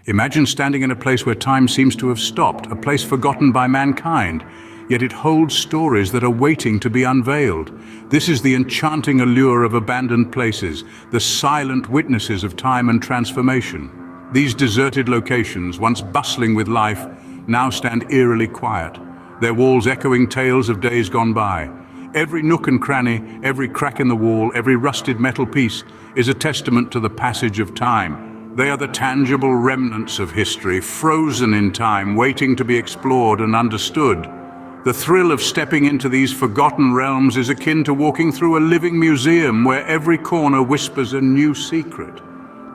Imagine standing in a place where time seems to have stopped, a place forgotten by mankind, yet it holds stories that are waiting to be unveiled. This is the enchanting allure of abandoned places, the silent witnesses of time and transformation. These deserted locations, once bustling with life, now stand eerily quiet, their walls echoing tales of days gone by. Every nook and cranny, every crack in the wall, every rusted metal piece is a testament to the passage of time. They are the tangible remnants of history, frozen in time, waiting to be explored and understood. The thrill of stepping into these forgotten realms is akin to walking through a living museum where every corner whispers a new secret.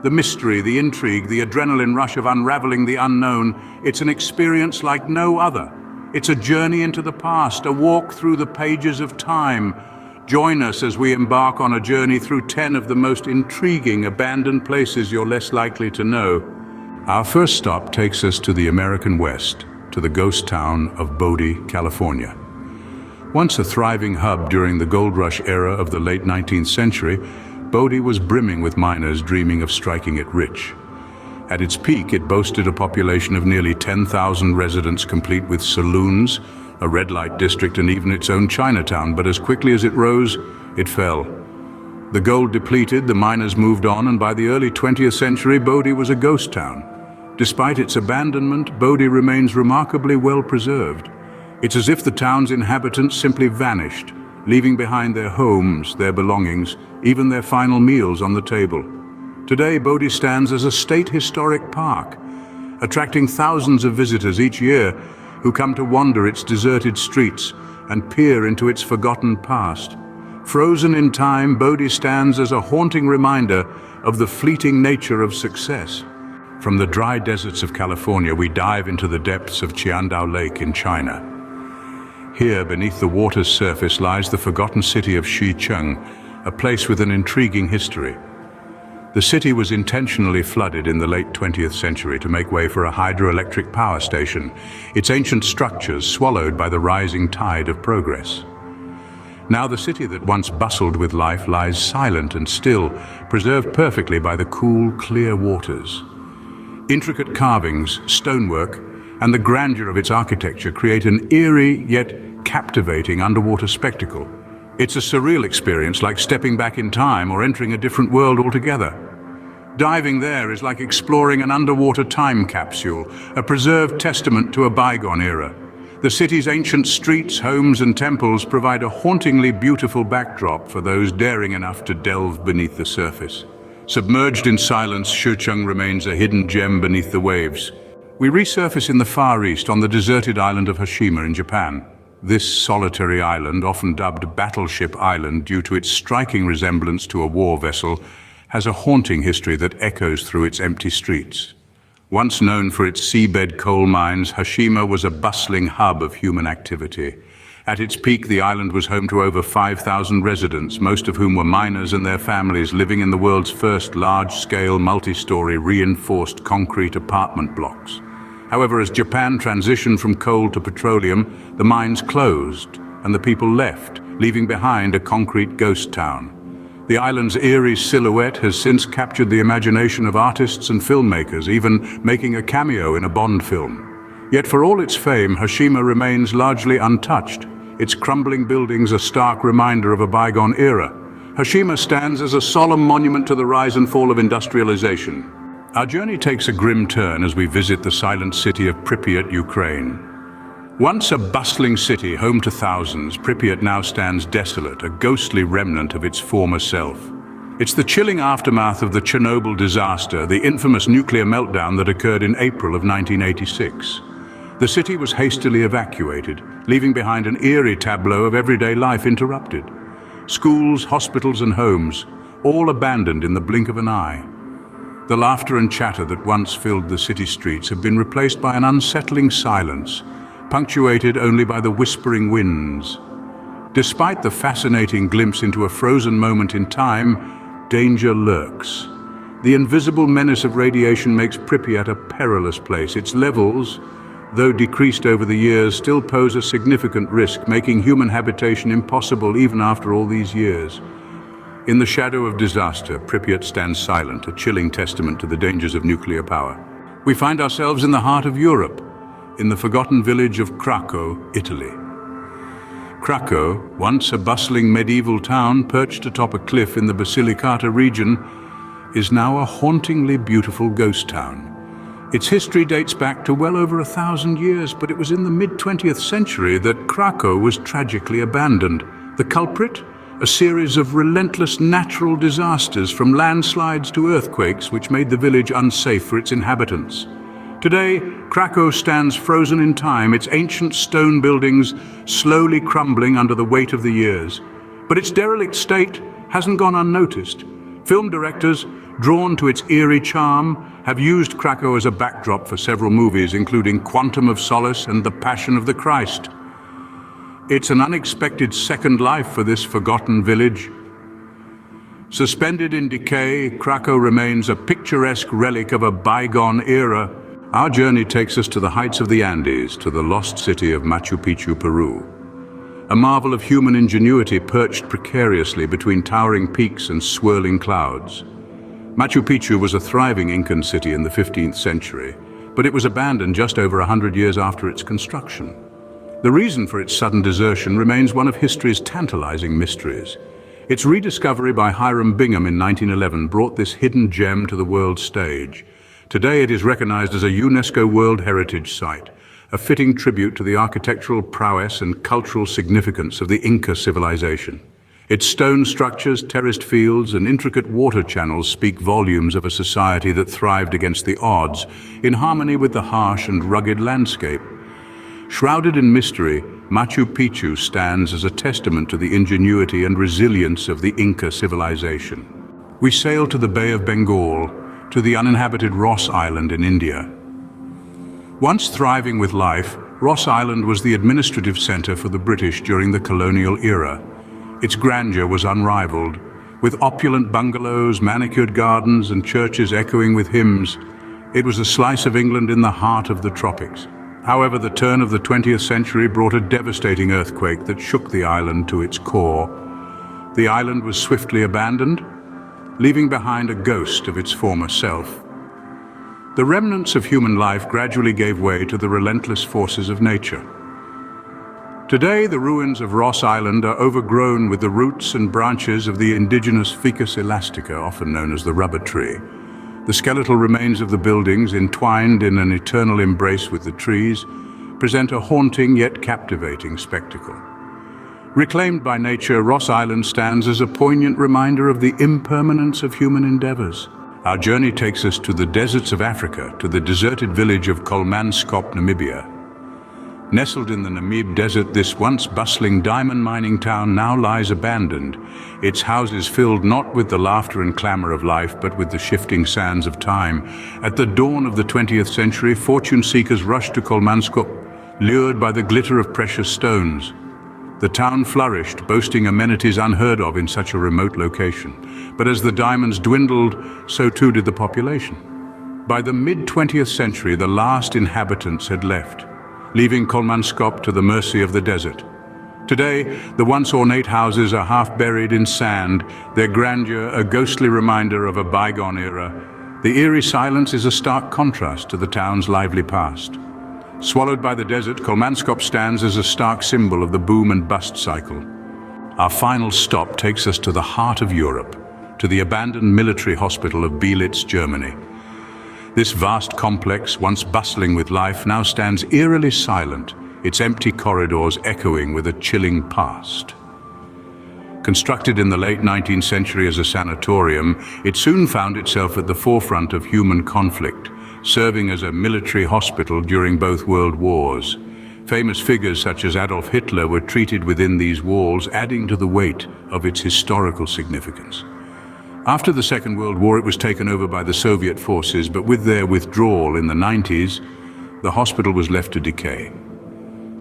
The mystery, the intrigue, the adrenaline rush of unraveling the unknown, it's an experience like no other. It's a journey into the past, a walk through the pages of time. Join us as we embark on a journey through 10 of the most intriguing abandoned places you're less likely to know. Our first stop takes us to the American West, to the ghost town of Bodie, California. Once a thriving hub during the gold rush era of the late 19th century, Bodie was brimming with miners dreaming of striking it rich. At its peak, it boasted a population of nearly 10,000 residents, complete with saloons, a red light district, and even its own Chinatown. But as quickly as it rose, it fell. The gold depleted, the miners moved on, and by the early 20th century, Bodie was a ghost town. Despite its abandonment, Bodie remains remarkably well preserved. It's as if the town's inhabitants simply vanished, leaving behind their homes, their belongings, even their final meals on the table. Today, Bodie stands as a state historic park, attracting thousands of visitors each year who come to wander its deserted streets and peer into its forgotten past. Frozen in time, Bodie stands as a haunting reminder of the fleeting nature of success. From the dry deserts of California, we dive into the depths of Qiandao Lake in China. Here, beneath the water's surface, lies the forgotten city of Cheng, a place with an intriguing history. The city was intentionally flooded in the late 20th century to make way for a hydroelectric power station, its ancient structures swallowed by the rising tide of progress. Now the city that once bustled with life lies silent and still, preserved perfectly by the cool, clear waters. Intricate carvings, stonework, and the grandeur of its architecture create an eerie yet captivating underwater spectacle. It's a surreal experience, like stepping back in time or entering a different world altogether. Diving there is like exploring an underwater time capsule, a preserved testament to a bygone era. The city's ancient streets, homes, and temples provide a hauntingly beautiful backdrop for those daring enough to delve beneath the surface. Submerged in silence, Cheng remains a hidden gem beneath the waves. We resurface in the Far East on the deserted island of Hashima in Japan. This solitary island, often dubbed Battleship Island due to its striking resemblance to a war vessel, has a haunting history that echoes through its empty streets. Once known for its seabed coal mines, Hashima was a bustling hub of human activity. At its peak, the island was home to over 5,000 residents, most of whom were miners and their families living in the world's first large-scale, multi-story, reinforced concrete apartment blocks. However, as Japan transitioned from coal to petroleum, the mines closed and the people left, leaving behind a concrete ghost town. The island's eerie silhouette has since captured the imagination of artists and filmmakers, even making a cameo in a Bond film. Yet for all its fame, Hashima remains largely untouched. Its crumbling buildings a stark reminder of a bygone era. Hashima stands as a solemn monument to the rise and fall of industrialization. Our journey takes a grim turn as we visit the silent city of Prypiat, Ukraine. Once a bustling city home to thousands, Prypiat now stands desolate, a ghostly remnant of its former self. It's the chilling aftermath of the Chernobyl disaster, the infamous nuclear meltdown that occurred in April of 1986. The city was hastily evacuated, leaving behind an eerie tableau of everyday life interrupted. Schools, hospitals, and homes, all abandoned in the blink of an eye. The laughter and chatter that once filled the city streets have been replaced by an unsettling silence, punctuated only by the whispering winds. Despite the fascinating glimpse into a frozen moment in time, danger lurks. The invisible menace of radiation makes Prypiat a perilous place. Its levels, though decreased over the years, still pose a significant risk, making human habitation impossible even after all these years. In the shadow of disaster, Prypiat stands silent, a chilling testament to the dangers of nuclear power. We find ourselves in the heart of Europe, in the forgotten village of Craco, Italy. Craco, once a bustling medieval town perched atop a cliff in the Basilicata region, is now a hauntingly beautiful ghost town. Its history dates back to well over 1,000 years, but it was in the mid-20th century that Craco was tragically abandoned. The culprit? A series of relentless natural disasters, from landslides to earthquakes, which made the village unsafe for its inhabitants. Today, Craco stands frozen in time, its ancient stone buildings slowly crumbling under the weight of the years. But its derelict state hasn't gone unnoticed. Film directors, drawn to its eerie charm, have used Craco as a backdrop for several movies, including Quantum of Solace and The Passion of the Christ. It's an unexpected second life for this forgotten village. Suspended in decay, Craco remains a picturesque relic of a bygone era. Our journey takes us to the heights of the Andes, to the lost city of Machu Picchu, Peru. A marvel of human ingenuity perched precariously between towering peaks and swirling clouds. Machu Picchu was a thriving Incan city in the 15th century, but it was abandoned just over 100 years after its construction. The reason for its sudden desertion remains one of history's tantalizing mysteries. Its rediscovery by Hiram Bingham in 1911 brought this hidden gem to the world stage. Today it is recognized as a UNESCO World Heritage Site, a fitting tribute to the architectural prowess and cultural significance of the Inca civilization. Its stone structures, terraced fields, and intricate water channels speak volumes of a society that thrived against the odds, in harmony with the harsh and rugged landscape. Shrouded in mystery, Machu Picchu stands as a testament to the ingenuity and resilience of the Inca civilization. We sail to the Bay of Bengal, to the uninhabited Ross Island in India. Once thriving with life, Ross Island was the administrative center for the British during the colonial era. Its grandeur was unrivaled, with opulent bungalows, manicured gardens, and churches echoing with hymns. It was a slice of England in the heart of the tropics. However, the turn of the 20th century brought a devastating earthquake that shook the island to its core. The island was swiftly abandoned, leaving behind a ghost of its former self. The remnants of human life gradually gave way to the relentless forces of nature. Today, the ruins of Ross Island are overgrown with the roots and branches of the indigenous Ficus elastica, often known as the rubber tree. The skeletal remains of the buildings, entwined in an eternal embrace with the trees, present a haunting yet captivating spectacle. Reclaimed by nature, Ross Island stands as a poignant reminder of the impermanence of human endeavors. Our journey takes us to the deserts of Africa, to the deserted village of Kolmanskop, Namibia. Nestled in the Namib Desert, this once bustling diamond mining town now lies abandoned, its houses filled not with the laughter and clamor of life, but with the shifting sands of time. At the dawn of the 20th century, fortune seekers rushed to Kolmanskop, lured by the glitter of precious stones. The town flourished, boasting amenities unheard of in such a remote location. But as the diamonds dwindled, so too did the population. By the mid-20th century, the last inhabitants had left, leaving Kolmanskop to the mercy of the desert. Today, the once ornate houses are half buried in sand, their grandeur a ghostly reminder of a bygone era. The eerie silence is a stark contrast to the town's lively past. Swallowed by the desert, Kolmanskop stands as a stark symbol of the boom and bust cycle. Our final stop takes us to the heart of Europe, to the abandoned military hospital of Beelitz, Germany. This vast complex, once bustling with life, now stands eerily silent, its empty corridors echoing with a chilling past. Constructed in the late 19th century as a sanatorium, it soon found itself at the forefront of human conflict, serving as a military hospital during both world wars. Famous figures such as Adolf Hitler were treated within these walls, adding to the weight of its historical significance. After the Second World War, it was taken over by the Soviet forces, but with their withdrawal in the 90s, the hospital was left to decay.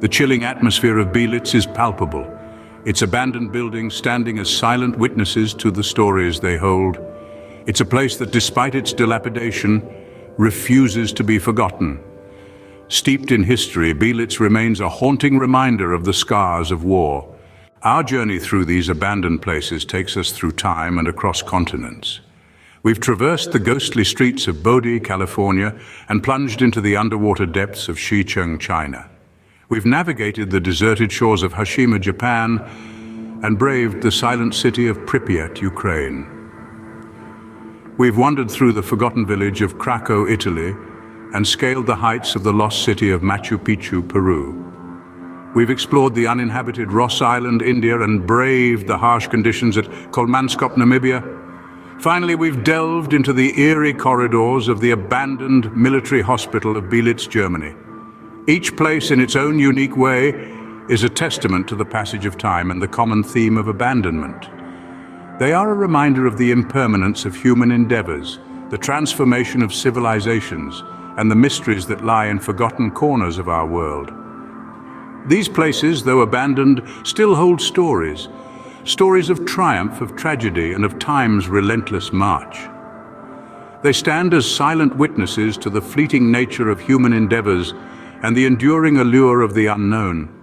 The chilling atmosphere of Beelitz is palpable, its abandoned buildings standing as silent witnesses to the stories they hold. It's a place that, despite its dilapidation, refuses to be forgotten. Steeped in history, Beelitz remains a haunting reminder of the scars of war. Our journey through these abandoned places takes us through time and across continents. We've traversed the ghostly streets of Bodie, California, and plunged into the underwater depths of Cheng, China. We've navigated the deserted shores of Hashima, Japan, and braved the silent city of Prypiat, Ukraine. We've wandered through the forgotten village of Craco, Italy, and scaled the heights of the lost city of Machu Picchu, Peru. We've explored the uninhabited Ross Island, India, and braved the harsh conditions at Kolmanskop, Namibia. Finally, we've delved into the eerie corridors of the abandoned military hospital of Beelitz, Germany. Each place in its own unique way is a testament to the passage of time and the common theme of abandonment. They are a reminder of the impermanence of human endeavors, the transformation of civilizations, and the mysteries that lie in forgotten corners of our world. These places, though abandoned, still hold stories. Stories of triumph, of tragedy, and of time's relentless march. They stand as silent witnesses to the fleeting nature of human endeavors and the enduring allure of the unknown.